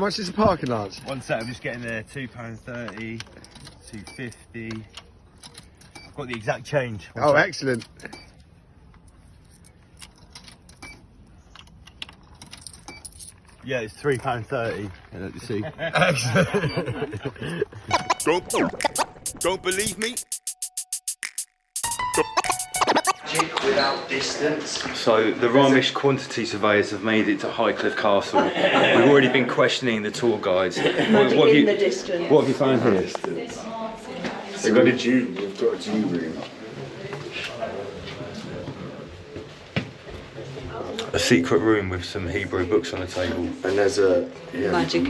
much is the parking, Lance? One sec, I'm just getting there. £2.30, £2.50. I've got the exact change. Oh, excellent. Yeah, it's £3.30. Let me see. Excellent. Don't believe me? Without distance. So the Ramish quantity surveyors have made it to Highcliff Castle. We've already been questioning the tour guides. What have you found here? We've got a Jew room. A secret room with some Hebrew books on the table. And there's a Magic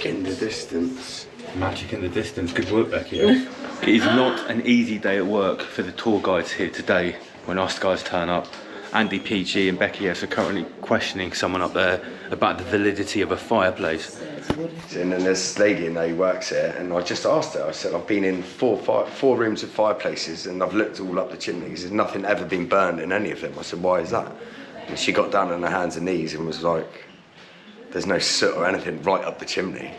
in the distance. Magic in the distance. Good work, Becky. It is not an easy day at work for the tour guides here today when us guys turn up. Andy, PG and Becky S are currently questioning someone up there about the validity of a fireplace. And then there's this lady in there who works here, and I just asked her, I said, I've been in four rooms with fireplaces and I've looked all up the chimneys, there's nothing ever been burned in any of them. I said, why is that? And she got down on her hands and knees and was like, there's no soot or anything right up the chimney.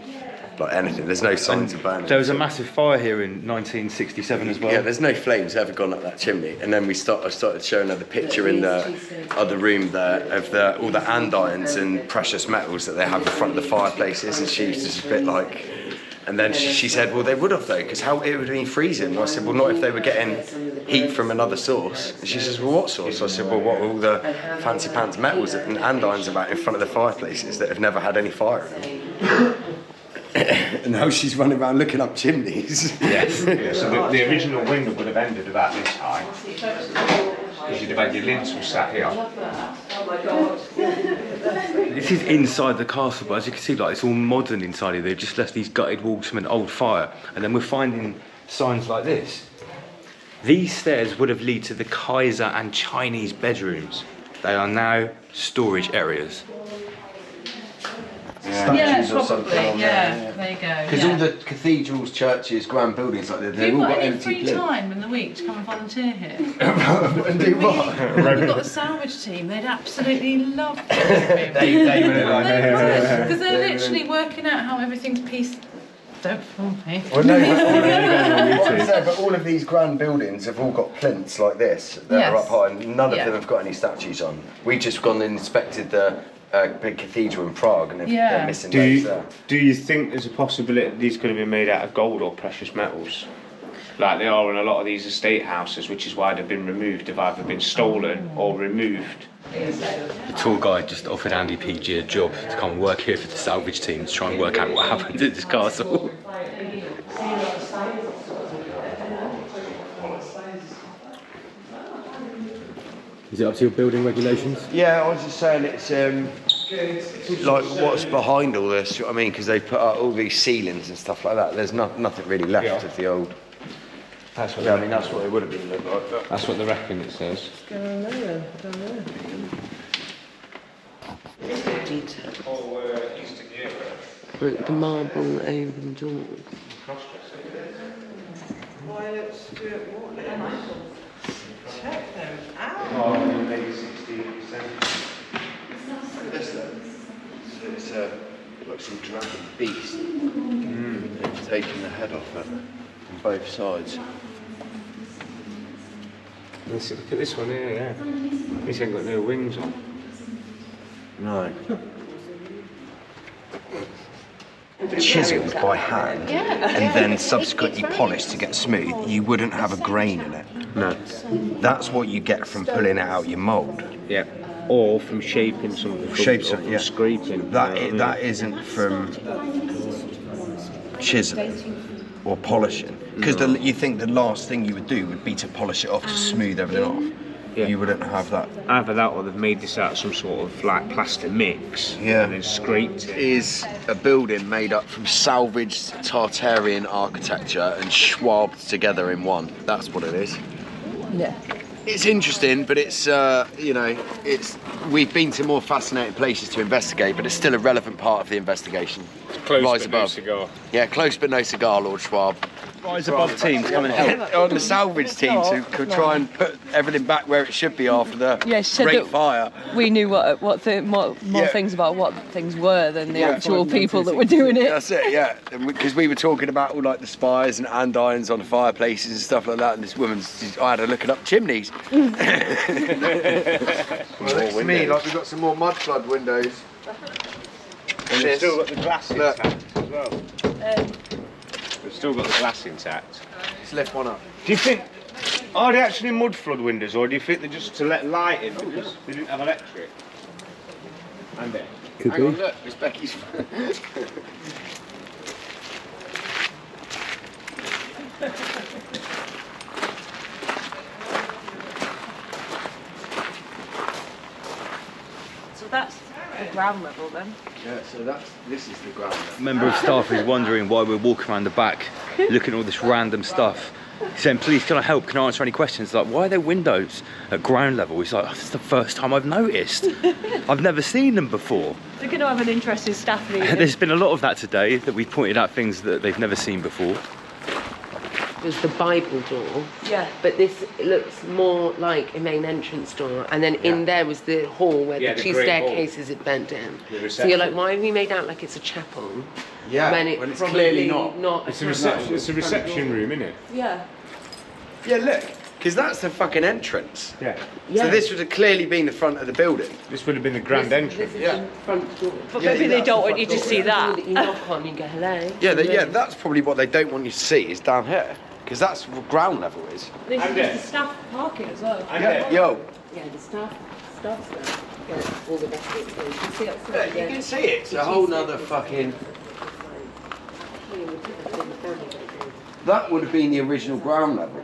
Like anything, there's no signs of burning. There was a massive fire here in 1967 as well. Yeah, there's no flames ever gone up that chimney. And then I started showing her the picture in the other room there of all the andirons and precious metals that they have in front of the fireplaces, and she was just a bit like. And then she said, well, they would have though, because how it would have been freezing. And I said, well, not if they were getting heat from another source. And she says, well, what source? I said, well, what all the fancy pants metals and andirons about in front of the fireplaces that have never had any fire in them. And now she's running around looking up chimneys. Yes. Yeah, so the original window would have ended about this high. Because you'd have had your lintel sat here. This is inside the castle, but as you can see, like it's all modern inside here. They've just left these gutted walls from an old fire, and then we're finding signs like this. These stairs would have led to the Kaiser and Chinese bedrooms. They are now storage areas. Yeah, probably. Yeah, there you go. Because all the cathedrals, churches, grand buildings like that, they've all got empty free time in the week to come and volunteer here. And do what? We've got a salvage team. They'd absolutely love it. They really like it. Because they're literally working out how everything's pieced. Don't fool me. Well, no, but all of these grand buildings have all got plinths like this that are up high, and none of them have got any statues on. We've just gone and inspected the big cathedral in Prague, and they're missing those there. Do you think there's a possibility that these could have been made out of gold or precious metals? Like they are in a lot of these estate houses, which is why they've been removed. They've either been stolen or removed. The tour guide just offered Andy PG a job to come and work here for the salvage team to try and work out what happened at this castle. Is it up to your building regulations? Yeah, I was just saying it's like what's behind all this, you know what I mean? Because they put up all these ceilings and stuff like that. There's nothing really left of the old. That's what I mean, that's what it would have been like. That's what they reckon it says. I don't know. The marble open doors. It's like some dragon beast. It's taking the head off it on both sides. Let's look at this one here, yeah. This ain't got no wings on. No. Chiselled by hand and then subsequently polished to get smooth, you wouldn't have a grain in it. No. That's what you get from pulling it out your mould. Yeah. Or from shaping something. From scraping. That isn't from chiseling or polishing. Because you think the last thing you would do would be to polish it off to smooth everything off. Yeah. You wouldn't have that. Either that or they've made this out of some sort of like plaster mix and then scraped it. It is a building made up from salvaged Tartarian architecture and schwabbed together in one. That's what it is. Yeah. It's interesting, but it's, you know, we've been to more fascinating places to investigate, but it's still a relevant part of the investigation. It's close but no cigar. Yeah, close but no cigar, Lord Schwab. Rise above team to come and help. On the salvage team to try and put everything back where it should be after the Yeah, she said great that fire. we knew more Yeah. things about what things were than the Yeah. actual people that were doing it. That's it, yeah. Because we were talking about all like the spires and andirons on the fireplaces and stuff like that, and this woman's, I had her looking up chimneys. Well, next to me, like we've got some more mud flood windows. And they've still got the glass Look. intact as well. They've still got the glass intact. Let's lift one up. Do you think, are they actually mud flood windows, or do you think they're just to let light in because they didn't have electric? And then? Could Hang on, look, it's Becky's. So that's the ground level then. Yeah, so this is the ground level. Member of staff is wondering why we're walking around the back, looking at all this random stuff. He's saying, please, can I help? Can I answer any questions? Like, why are there windows at ground level? He's like, oh, this is the first time I've noticed. I've never seen them before. They're going to have an interesting staff meeting. There's been a lot of that today, that we've pointed out things that they've never seen before. There's the Bible door. Yeah. But this looks more like a main entrance door, and then in there was the hall where Yeah, the the two great hall. staircases had bent down. The So you're like, reception. why have we made out like it's a chapel? Yeah, when it's probably clearly not. It's a reception room, isn't it? Yeah. Yeah, look, because that's the fucking entrance. Yeah. So this would have clearly been the front of the building. This would have been the grand entrance. This is Yeah. the front door. But Yeah, maybe they that's don't the want you front to door. see that. You knock on, you go, hello. Yeah, that's probably what they don't want you to see is down here, because that's what ground level is. This And is then- just the staff parking as well. And Yeah, then- yo, Yeah, the staff there. Yeah, all the best bits there. You can see outside. you can see it. It's a whole nother fucking. That would have been the original ground level.